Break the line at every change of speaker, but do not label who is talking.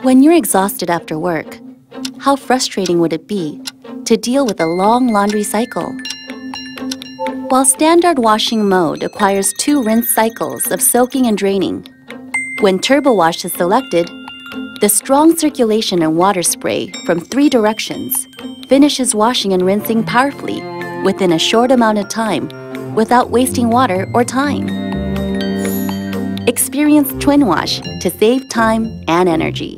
When you're exhausted after work, how frustrating would it be to deal with a long laundry cycle? While standard washing mode requires 2 rinse cycles of soaking and draining, when Turbo Wash is selected, the strong circulation and water spray from 3 directions finishes washing and rinsing powerfully within a short amount of time without wasting water or time. Experience Twin Wash to save time and energy.